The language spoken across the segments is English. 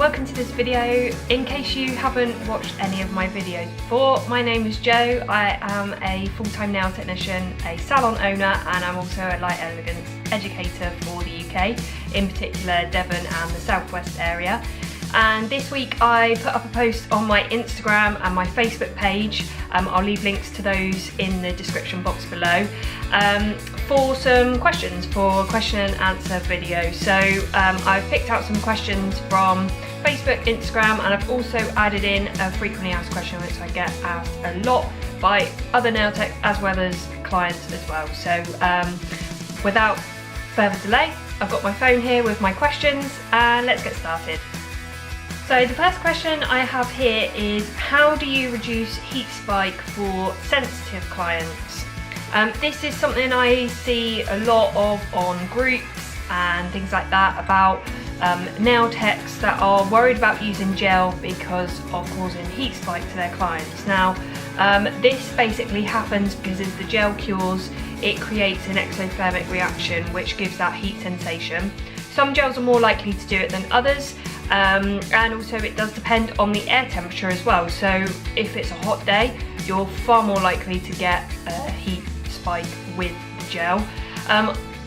welcome to this video. In case you haven't watched any of my videos before, my name is Jo. I am a full-time nail technician, a salon owner, and I'm also a light elegance educator for the UK, in particular Devon and the southwest area. And this week I put up a post on my Instagram and my Facebook page. I'll leave links to those in the description box below for some questions, for question and answer videos. So I've picked out some questions from Facebook, Instagram, and I've also added in a frequently asked question which I get asked a lot by other nail techs as well as clients as well. So without further delay, I've got my phone here with my questions and let's get started. So the first question I have here is, how do you reduce heat spike for sensitive clients? This is something I see a lot of on groups and things like that about nail techs that are worried about using gel because of causing heat spike to their clients. Now this basically happens because as the gel cures, it creates an exothermic reaction which gives that heat sensation. Some gels are more likely to do it than others. And also it does depend on the air temperature as well. So if it's a hot day, you're far more likely to get a heat spike with the gel.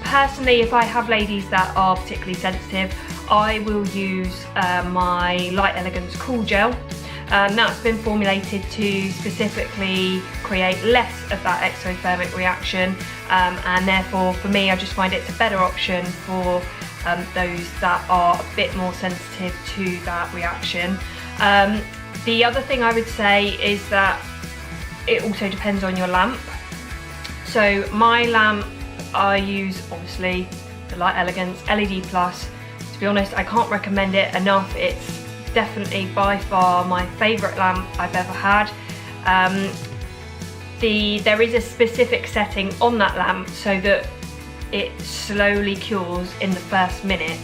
Personally, if I have ladies that are particularly sensitive, I will use my Light Elegance Cool Gel. That's been formulated to specifically create less of that exothermic reaction, and therefore for me I just find it's a better option for those that are a bit more sensitive to that reaction. The other thing I would say is that it also depends on your lamp. So my lamp, I use obviously the Light Elegance LED Plus. To be honest, I can't recommend it enough. It's definitely by far my favourite lamp I've ever had. There is a specific setting on that lamp so that it slowly cures in the first minute,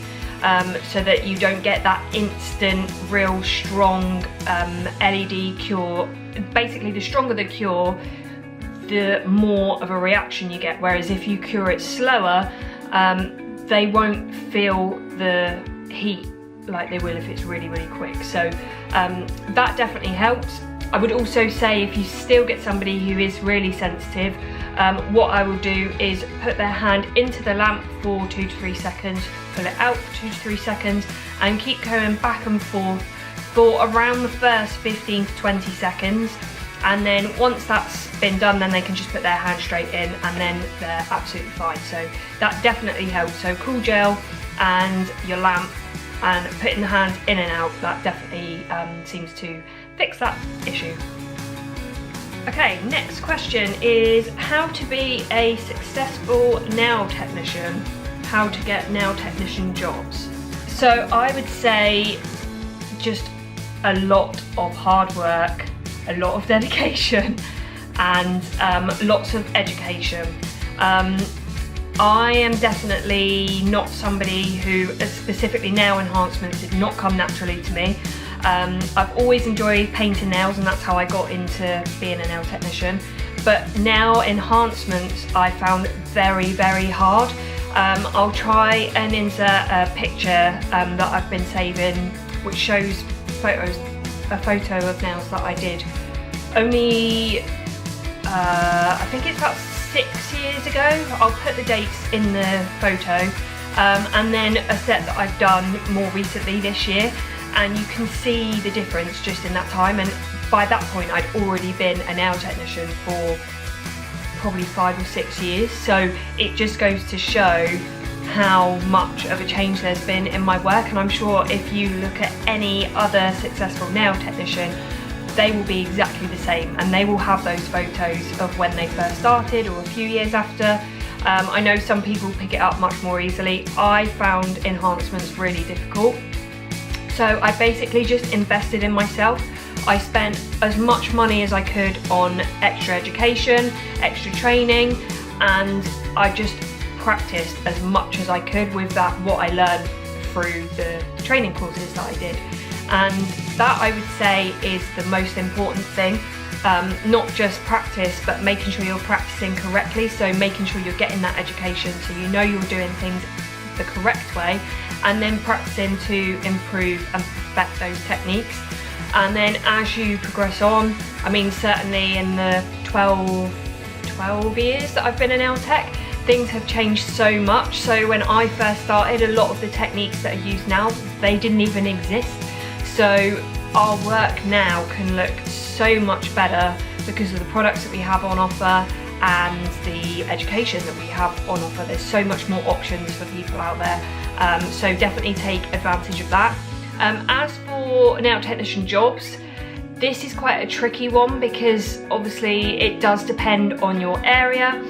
so that you don't get that instant, real strong LED cure. Basically, the stronger the cure, the more of a reaction you get, whereas if you cure it slower, they won't feel the heat like they will if it's really, really quick. So that definitely helps. I would also say if you still get somebody who is really sensitive, what I will do is put their hand into the lamp for 2 to 3 seconds, pull it out for 2 to 3 seconds, and keep going back and forth for around the first 15 to 20 seconds. And then once that's been done, then they can just put their hand straight in and then they're absolutely fine. So that definitely helps. So cool gel and your lamp and putting the hand in and out, that definitely seems to fix that issue. Okay, next question is how to be a successful nail technician, how to get nail technician jobs. So I would say just a lot of hard work, a lot of dedication, and lots of education. I am definitely not somebody who, specifically nail enhancements, did not come naturally to me. I've always enjoyed painting nails and that's how I got into being a nail technician. But nail enhancements I found very, very hard. I'll try and insert a picture that I've been saving which shows a photo of nails that I did only, I think it's about 6 years ago. I'll put the dates in the photo, and then a set that I've done more recently this year, and you can see the difference just in that time. And by that point I'd already been a nail technician for probably 5 or 6 years, so it just goes to show how much of a change there's been in my work. And I'm sure if you look at any other successful nail technician, they will be exactly the same, and they will have those photos of when they first started or a few years after. I know some people pick it up much more easily. I found enhancements really difficult. So I basically just invested in myself. I spent as much money as I could on extra education, extra training, and I just practiced as much as I could with that, what I learned through the training courses that I did. And that, I would say, is the most important thing. Not just practice, but making sure you're practicing correctly. So making sure you're getting that education so you know you're doing things the correct way, and then practicing to improve and perfect those techniques. And then as you progress on, I mean, certainly in the 12 years that I've been a nail tech, things have changed so much. So when I first started, a lot of the techniques that are used now, they didn't even exist. So our work now can look so much better because of the products that we have on offer and the education that we have on offer. There's so much more options for people out there. So definitely take advantage of that. As for nail technician jobs, this is quite a tricky one because obviously it does depend on your area.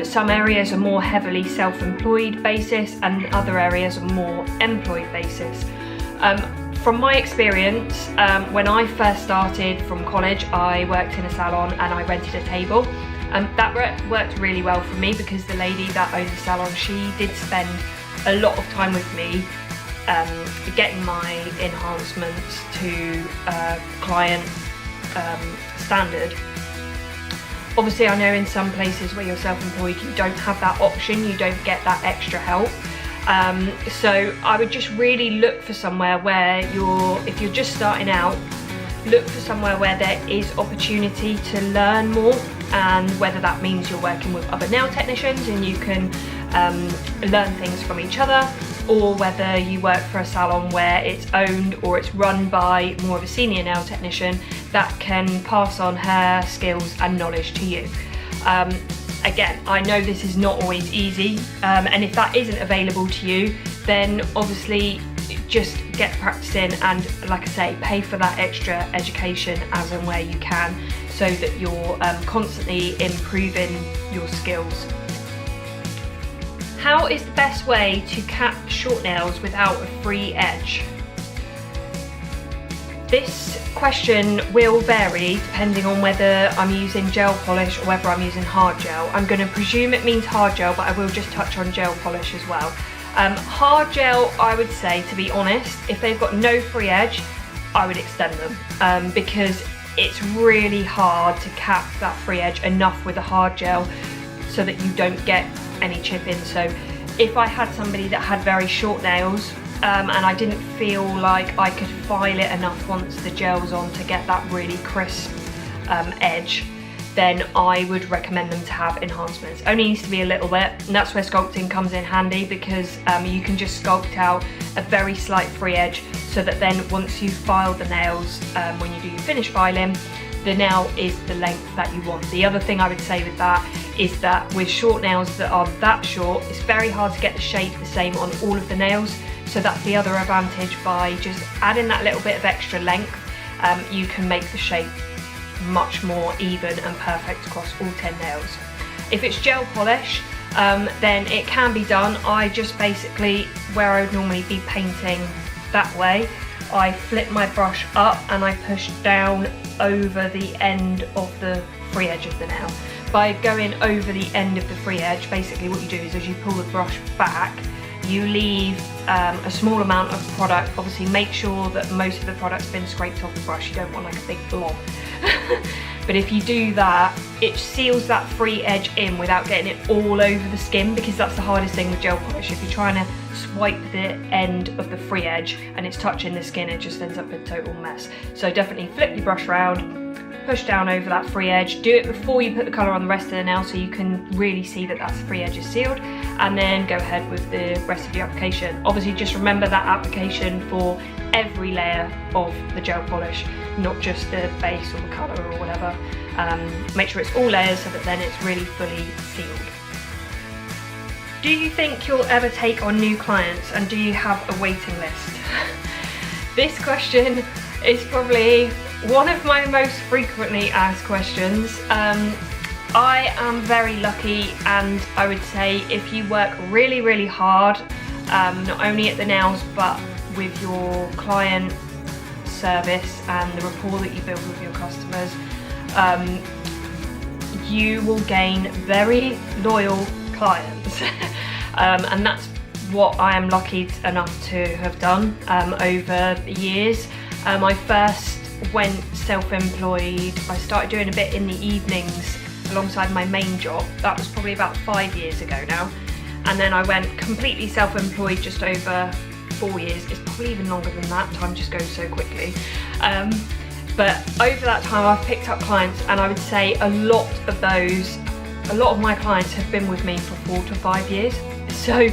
Some areas are more heavily self-employed basis and other areas are more employed basis. From my experience, when I first started from college, I worked in a salon and I rented a table. That worked really well for me because the lady that owned the salon, she did spend a lot of time with me getting my enhancements to client standard. Obviously, I know in some places where you're self-employed, you don't have that option, you don't get that extra help. So I would just really look for somewhere where if you're just starting out, look for somewhere where there is opportunity to learn more, and whether that means you're working with other nail technicians and you can learn things from each other, or whether you work for a salon where it's owned or it's run by more of a senior nail technician that can pass on her skills and knowledge to you. Again, I know this is not always easy, and if that isn't available to you, then obviously just get practicing and, like I say, pay for that extra education as and where you can, so that you're constantly improving your skills. How is the best way to cap short nails without a free edge? This question will vary depending on whether I'm using gel polish or whether I'm using hard gel. I'm going to presume it means hard gel, but I will just touch on gel polish as well. Hard gel, I would say, to be honest, if they've got no free edge, I would extend them, because it's really hard to cap that free edge enough with a hard gel so that you don't get any chipping. So if I had somebody that had very short nails and I didn't feel like I could file it enough once the gel's on to get that really crisp edge, then I would recommend them to have enhancements. Only needs to be a little bit, and that's where sculpting comes in handy, because you can just sculpt out a very slight free edge, so that then once you've filed the nails, when you do your finish filing, the nail is the length that you want. The other thing I would say with that is that with short nails that are that short, it's very hard to get the shape the same on all of the nails. So that's the other advantage. By just adding that little bit of extra length, you can make the shape much more even and perfect across all 10 nails. If it's gel polish, then it can be done. I just basically, where I would normally be painting that way, I flip my brush up and I push down over the end of the free edge of the nail. By going over the end of the free edge, basically what you do is, as you pull the brush back, you leave a small amount of product. Obviously make sure that most of the product's been scraped off the brush. You don't want like a big blob. But if you do that, it seals that free edge in without getting it all over the skin, because that's the hardest thing with gel polish. If you're trying to swipe the end of the free edge and it's touching the skin, it just ends up a total mess. So definitely flip your brush around, push down over that free edge. Do it before you put the colour on the rest of the nail, so you can really see that that free edge is sealed, and then go ahead with the rest of your application. Obviously just remember that application for every layer of the gel polish, not just the base or the colour or whatever. Make sure it's all layers so that then it's really fully sealed. Do you think you'll ever take on new clients, and do you have a waiting list? This question is probably one of my most frequently asked questions. I am very lucky, and I would say if you work really, really hard, not only at the nails but with your client service and the rapport that you build with your customers, you will gain very loyal clients. And that's what I am lucky enough to have done over the years. I first went self-employed. I started doing a bit in the evenings alongside my main job. That was probably about 5 years ago now. And then I went completely self-employed just over 4 years. It's probably even longer than that, time just goes so quickly. But over that time I've picked up clients, and I would say a lot of my clients have been with me for 4 to 5 years. So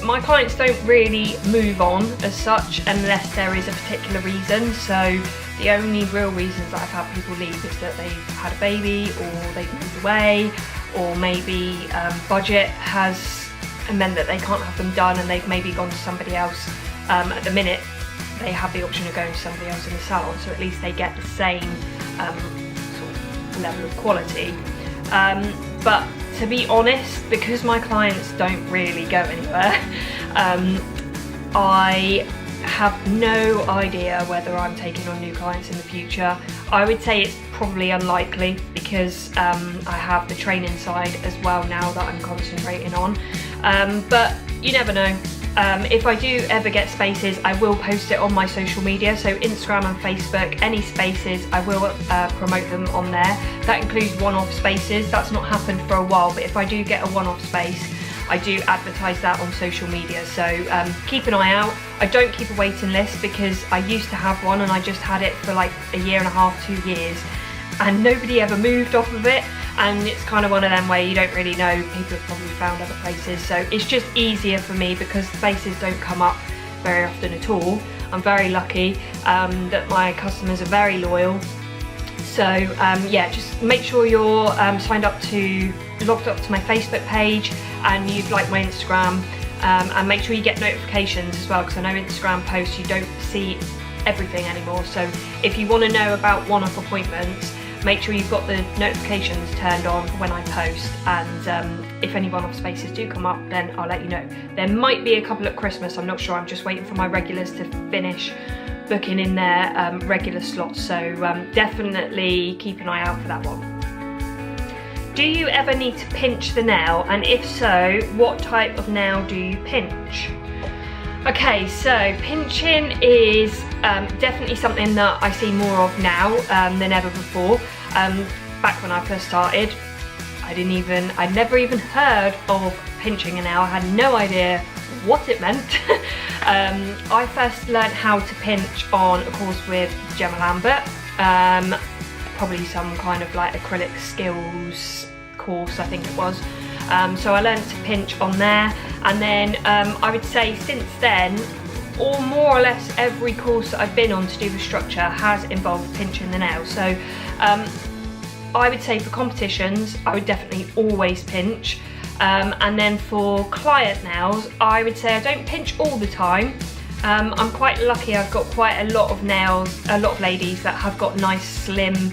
my clients don't really move on as such unless there is a particular reason. So the only real reasons that I've had people leave is that they've had a baby, or they've moved away, or maybe budget has meant that they can't have them done and they've maybe gone to somebody else. At the minute they have the option of going to somebody else in the salon, so at least they get the same sort of level of quality. But to be honest, because my clients don't really go anywhere, I have no idea whether I'm taking on new clients in the future. I would say it's probably unlikely, because I have the training side as well now that I'm concentrating on. But you never know. If I do ever get spaces, I will post it on my social media, so Instagram and Facebook, any spaces, I will promote them on there. That includes one-off spaces. That's not happened for a while, but if I do get a one-off space, I do advertise that on social media, so keep an eye out. I don't keep a waiting list, because I used to have one and I just had it for like a year and a half, 2 years, and nobody ever moved off of it. And it's kind of one of them where you don't really know, people have probably found other places, so it's just easier for me because spaces don't come up very often at all. I'm very lucky that my customers are very loyal. So yeah, just make sure you're logged up to my Facebook page, and you'd like my Instagram, and make sure you get notifications as well, because I know Instagram posts, you don't see everything anymore. So if you want to know about one-off appointments, make sure you've got the notifications turned on for when I post, and if any one-off spaces do come up, then I'll let you know. There might be a couple at Christmas, I'm not sure. I'm just waiting for my regulars to finish booking in their regular slots, so definitely keep an eye out for that one. Do you ever need to pinch the nail, and if so, what type of nail do you pinch? Okay, so pinching is definitely something that I see more of now than ever before. Back when I first started, I'd never even heard of pinching a nail. I had no idea what it meant. I first learned how to pinch on a course with Gemma Lambert, probably some kind of like acrylic skills course, I think it was. So I learned to pinch on there, and then I would say since then, or more or less every course that I've been on to do with structure has involved pinching the nail. So I would say for competitions, I would definitely always pinch. And then for client nails, I would say I don't pinch all the time. I'm quite lucky, I've got quite a lot of nails, a lot of ladies that have got nice slim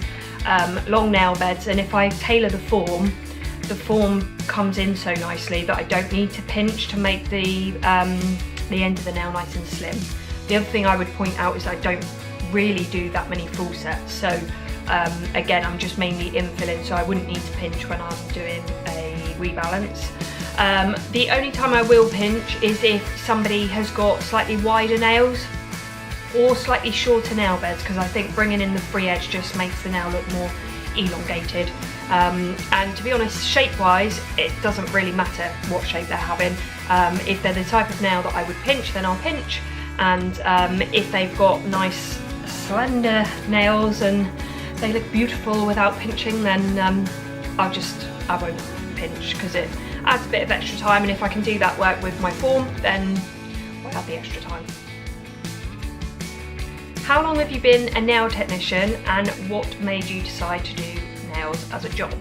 long nail beds, and if I tailor the form comes in so nicely that I don't need to pinch to make the end of the nail nice and slim. The other thing I would point out is I don't really do that many full sets, so again, I'm just mainly infilling, so I wouldn't need to pinch when I'm doing a rebalance. The only time I will pinch is if somebody has got slightly wider nails or slightly shorter nail beds, because I think bringing in the free edge just makes the nail look more elongated. And to be honest, shape-wise, it doesn't really matter what shape they're having. If they're the type of nail that I would pinch, then I'll pinch. And if they've got nice slender nails and they look beautiful without pinching, then I won't pinch, because it adds a bit of extra time, and if I can do that work with my form, then I'll have the extra time. How long have you been a nail technician, and what made you decide to do nails as a job?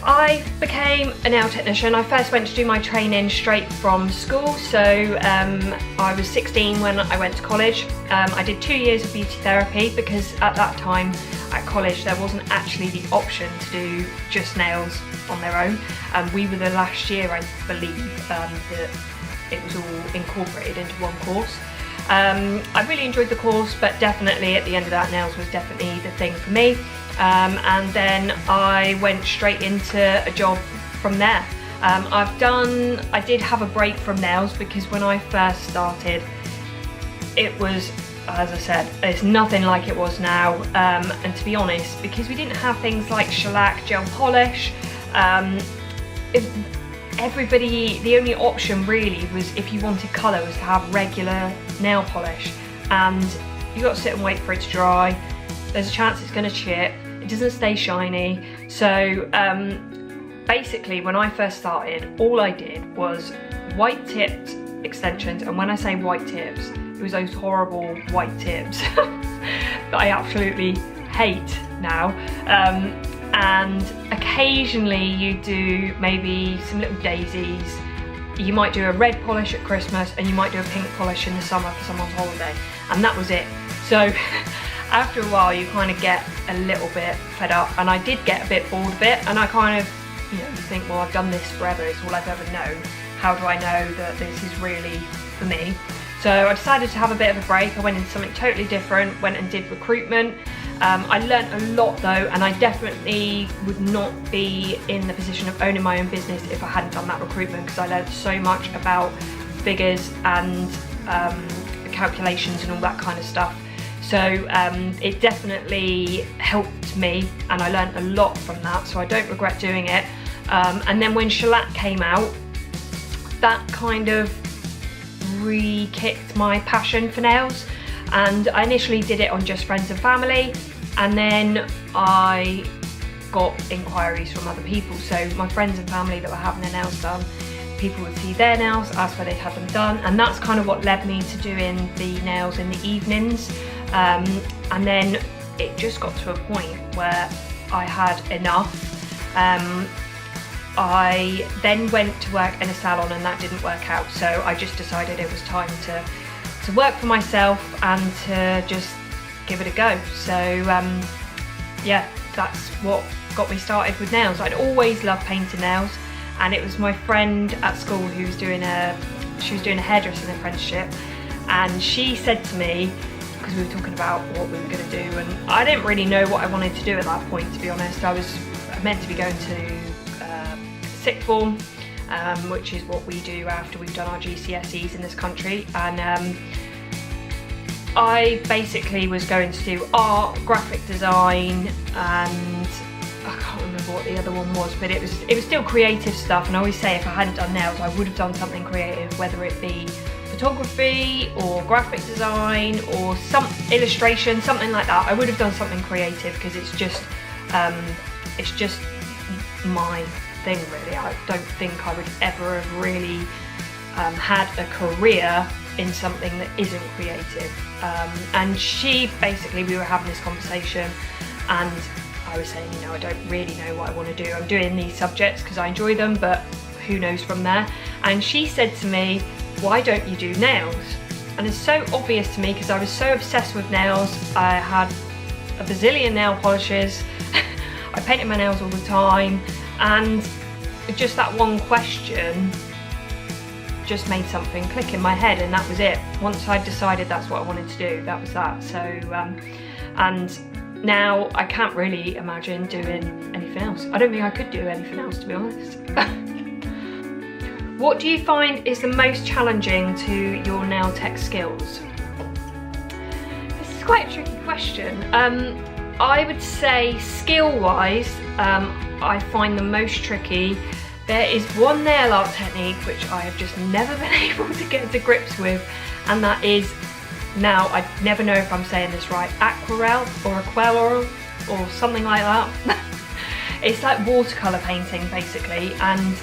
I became a nail technician. I first went to do my training straight from school, so I was 16 when I went to college. I did 2 years of beauty therapy, because at that time at college there wasn't actually the option to do just nails on their own. We were the last year, I believe, that it was all incorporated into one course. I really enjoyed the course, but definitely at the end of that, nails was definitely the thing for me. And then I went straight into a job from there. I did have a break from nails, because when I first started, it was, as I said, it's nothing like it was now. And to be honest, because we didn't have things like shellac, gel polish, the only option really was, if you wanted colour, was to have regular nail polish, and you got to sit and wait for it to dry. There's a chance it's going to chip, it doesn't stay shiny. So basically when I first started, all I did was white tipped extensions, and when I say white tips, it was those horrible white tips that I absolutely hate now. And occasionally you do maybe some little daisies. You might do a red polish at Christmas, and you might do a pink polish in the summer for someone's holiday, and that was it. So after a while you kind of get a little bit fed up, and I did get a bit bored of it, and I kind of, you know, you think, well, I've done this forever, it's all I've ever known. How do I know that this is really for me? So I decided to have a bit of a break. I went into something totally different, went and did recruitment. I learnt a lot though, and I definitely would not be in the position of owning my own business if I hadn't done that recruitment, because I learned so much about figures and calculations and all that kind of stuff. So it definitely helped me, and I learnt a lot from that, so I don't regret doing it. And then when shellac came out, that kind of re-kicked my passion for nails, and I initially did it on just friends and family, and then I got inquiries from other people. So my friends and family that were having their nails done, people would see their nails, ask where they'd had them done, and that's kind of what led me to doing the nails in the evenings. And then it just got to a point where I had enough. I then went to work in a salon, and that didn't work out, so I just decided it was time to work for myself and to just give it a go. So yeah, that's what got me started with nails. I'd always loved painting nails, and it was my friend at school who was doing a hairdressing apprenticeship, and she said to me, because we were talking about what we were going to do, and I didn't really know what I wanted to do at that point, to be honest. I was meant to be going to sixth form, which is what we do after we've done our GCSEs in this country, and I basically was going to do art, graphic design, and I can't remember what the other one was, but it was still creative stuff. And I always say, if I hadn't done nails, I would have done something creative, whether it be photography or graphic design or some illustration, something like that. I would have done something creative, because it's just my thing, really. I don't think I would ever have really had a career in something that isn't creative. And she basically, we were having this conversation, and I was saying, you know, I don't really know what I want to do. I'm doing these subjects because I enjoy them, but who knows from there. And she said to me, why don't you do nails? And it's so obvious to me, because I was so obsessed with nails. I had a bazillion nail polishes. I painted my nails all the time, and just that one question just made something click in my head, and that was it. Once I decided that's what I wanted to do, that was that. So and now I can't really imagine doing anything else. I don't think I could do anything else, to be honest. What do you find is the most challenging to your nail tech skills? This is quite a tricky question. I would say skill-wise, I find the most tricky. There is one nail art technique which I have just never been able to get to grips with, and that is, now I never know if I'm saying this right, aquarelle or aquarelle or something like that. It's like watercolour painting basically, and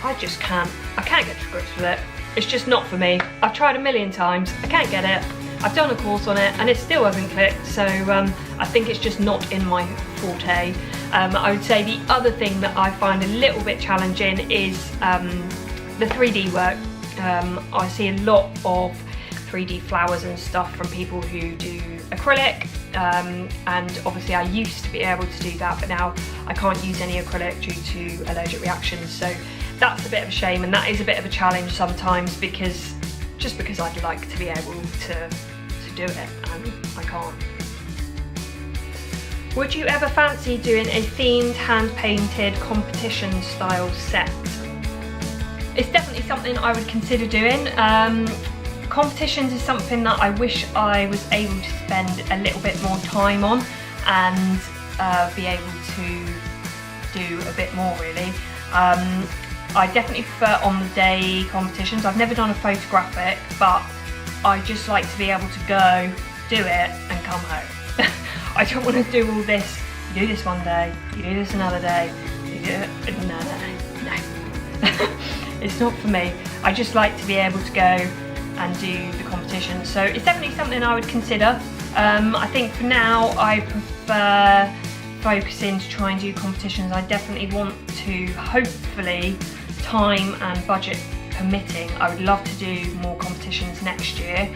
I can't get to grips with it. It's just not for me. I've tried a million times, I can't get it. I've done a course on it and it still hasn't clicked, so I think it's just not in my forte. I would say the other thing that I find a little bit challenging is the 3D work. I see a lot of 3D flowers and stuff from people who do acrylic, and obviously I used to be able to do that, but now I can't use any acrylic due to allergic reactions, so that's a bit of a shame, and that is a bit of a challenge sometimes, because I'd like to be able to do it, and I can't. Would you ever fancy doing a themed hand-painted competition style set? It's definitely something I would consider doing. Competitions is something that I wish I was able to spend a little bit more time on and be able to do a bit more, really. I definitely prefer on the day competitions. I've never done a photographic, but I just like to be able to go, do it and come home. I don't want to do all this, you do this one day, you do this another day, you do it, no. It's not for me. I just like to be able to go and do the competition. So it's definitely something I would consider. I think for now I prefer focusing to try and do competitions. I definitely want to, hopefully, time and budget permitting, I would love to do more competitions next year.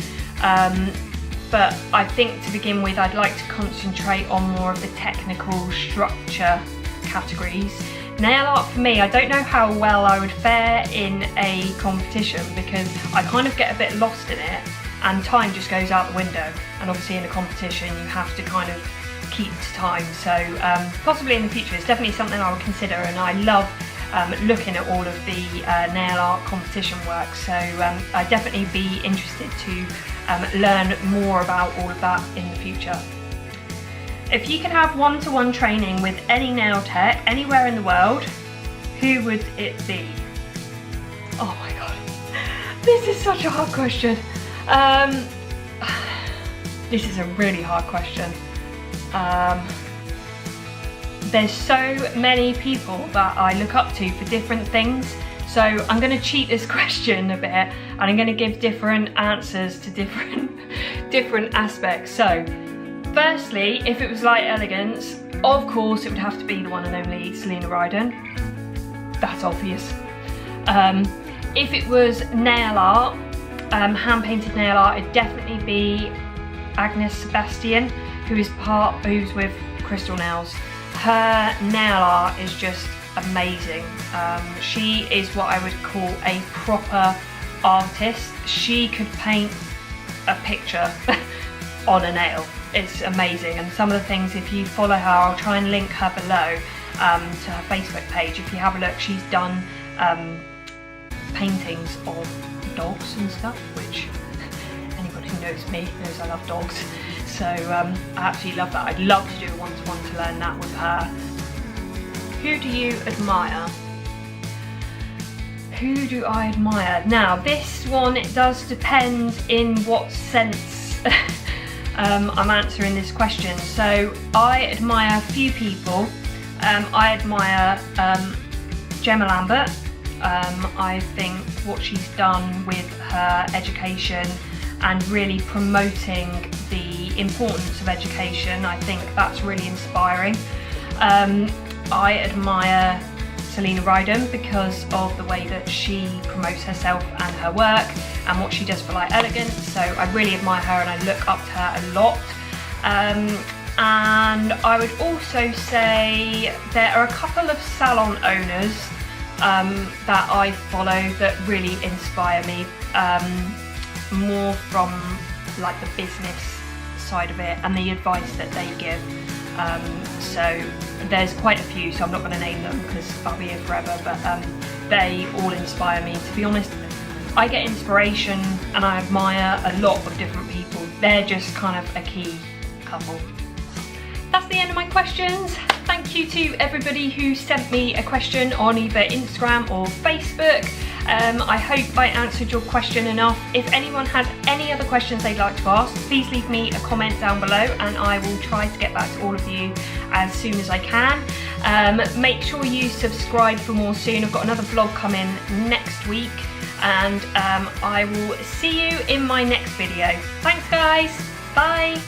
But I think to begin with I'd like to concentrate on more of the technical structure categories. Nail art for me, I don't know how well I would fare in a competition because I kind of get a bit lost in it and time just goes out the window, and obviously in a competition you have to kind of keep to time. So possibly in the future it's definitely something I would consider, and I love looking at all of the nail art competition work, so I'd definitely be interested to learn more about all of that in the future. If you could have one-to-one training with any nail tech anywhere in the world, who would it be? Oh my god, this is such a hard question. This is a really hard question. There's so many people that I look up to for different things, so I'm going to cheat this question a bit and I'm going to give different answers to different aspects. So firstly, if it was light elegance, of course it would have to be the one and only Selena Ryden. That's obvious. If it was nail art, hand painted nail art, it'd definitely be Agnes Sebastian, who's with Crystal Nails. Her nail art is just amazing. She is what I would call a proper artist. She could paint a picture on a nail. It's amazing, and some of the things, if you follow her, I'll try and link her below to her Facebook page. If you have a look, she's done paintings of dogs and stuff, which anyone who knows me knows I love dogs. So I absolutely love that. I'd love to do a one-to-one to learn that with her. Who do you admire? Who do I admire? Now this one, it does depend in what sense I'm answering this question. So I admire a few people. I admire Gemma Lambert. I think what she's done with her education and really promoting the importance of education, I think that's really inspiring. I admire Selena Ryden because of the way that she promotes herself and her work and what she does for Light Elegance, so I really admire her and I look up to her a lot. And I would also say there are a couple of salon owners that I follow that really inspire me, more from like the business side of it and the advice that they give. So there's quite a few, so I'm not going to name them because I'll be here forever, but they all inspire me. To be honest, I get inspiration and I admire a lot of different people. They're just kind of a key couple. That's the end of my questions. Thank you to everybody who sent me a question on either Instagram or Facebook. I hope I answered your question enough. If anyone has any other questions they'd like to ask, please leave me a comment down below and I will try to get back to all of you as soon as I can. Make sure you subscribe for more soon. I've got another vlog coming next week, and I will see you in my next video. Thanks guys, bye.